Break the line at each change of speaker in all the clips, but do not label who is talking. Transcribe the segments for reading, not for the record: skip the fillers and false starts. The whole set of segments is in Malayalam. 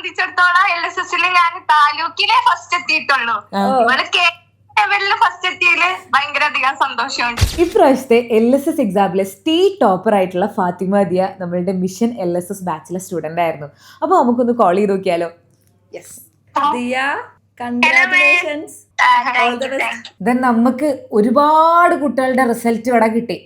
സംബന്ധിച്ചിടത്തോളം LSS ഞാൻ താലൂക്കിലെ ഫസ്റ്റ് എത്തിയിട്ടുള്ളൂ. ഇവള് ലെവലില് ഫസ്റ്റ് എത്തിയതില് ഭയങ്കര അധികം സന്തോഷമുണ്ട്.
ഇപ്രാവശ്യത്തെ LSS എക്സാമിലെ സ്റ്റേറ്റ് ടോപ്പർ ആയിട്ടുള്ള ഫാത്തിമ ദിയ നമ്മളുടെ മിഷൻ LSS ബാച്ചിലെ സ്റ്റുഡന്റ് ആയിരുന്നു. അപ്പൊ നമുക്കൊന്ന് കോൾ ചെയ്ത് നോക്കിയാലോ? ദെൻ നമുക്ക് ഒരുപാട് കുട്ടികളുടെ റിസൾട്ട് ഇവിടെ കിട്ടി.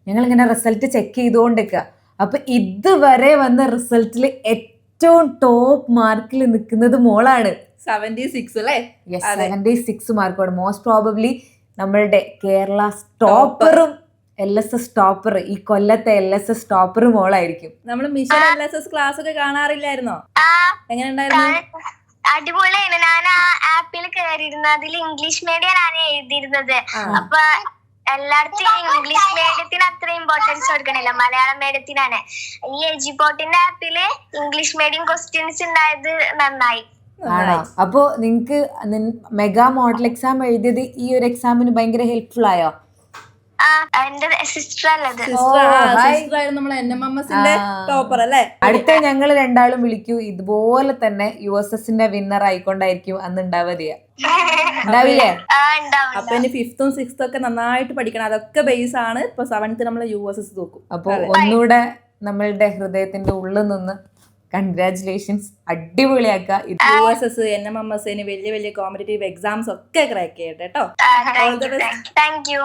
ഞങ്ങൾ ഇങ്ങനെ റിസൾട്ട് ചെക്ക് ചെയ്തുകൊണ്ടിരിക്കുക. അപ്പൊ ഇതുവരെ വന്ന റിസൾട്ടിൽ ഏറ്റവും ടോപ്പ് മാർക്കിൽ നിൽക്കുന്നത് മോളാണ്.
76 അല്ലേ?
76 മാർക്കോട്. മോസ്റ്റ് പ്രോബബ്ലി നമ്മളുടെ കേരള ടോപ്പറും LSS ടോപ്പർ, ഈ കൊല്ലത്തെ LSS ടോപ്പർ മോളായിരിക്കും.
നമ്മള് മിഷൻ LSS ക്ലാസ് ഒക്കെ കാണാറില്ലായിരുന്നോ? എങ്ങനെ ഉണ്ടായിരുന്നു?
അടിപൊളിയാണ്. ഞാൻ ആ ആപ്പിൽ കയറിയിരുന്നത് അതിൽ ഇംഗ്ലീഷ് മീഡിയം ആണ് എഴുതിയിരുന്നത്. അപ്പൊ എല്ലായിടത്തും ഇംഗ്ലീഷ് മീഡിയത്തിന് അത്ര ഇമ്പോർട്ടൻസ് കൊടുക്കണില്ല, മലയാളം മീഡിയത്തിനാണ്. ഈ എജിപോർട്ടിന്റെ ആപ്പില് ഇംഗ്ലീഷ് മീഡിയം ക്വസ്റ്റ്യൻസ് ഉണ്ടായത് നന്നായി.
ആണോ? അപ്പോ നിങ്ങക്ക് മെഗാ മോഡൽ എക്സാം എഴുതിയത് ഈ ഒരു എക്സാമിന് ഭയങ്കര ഹെൽപ്ഫുൾ ആയോ? അടുത്ത ഞങ്ങൾ രണ്ടാളും വിളിക്കൂ, ഇതുപോലെ തന്നെ USSന്റെ വിന്നർ ആയിക്കൊണ്ടായിരിക്കും അന്ന് ഉണ്ടാവില്ലേ?
അപ്പൊ ഇനി 5th 6th ഒക്കെ നന്നായിട്ട് പഠിക്കണം. അതൊക്കെ ബേസ് ആണ്. ഇപ്പൊ 7th നമ്മൾ USS നോക്കും.
അപ്പൊ ഒന്നുകൂടെ നമ്മളുടെ ഹൃദയത്തിന്റെ ഉള്ളിൽ നിന്ന് കൺഗ്രാറ്റുലേഷൻസ്, അടിപൊളിയാക്കുക.
USS NMMS വലിയ വലിയ കോമ്പറ്റേറ്റീവ് എക്സാംസ് ഒക്കെ ക്രാക്ക് ചെയ്യട്ടെ കേട്ടോ.
Thank you.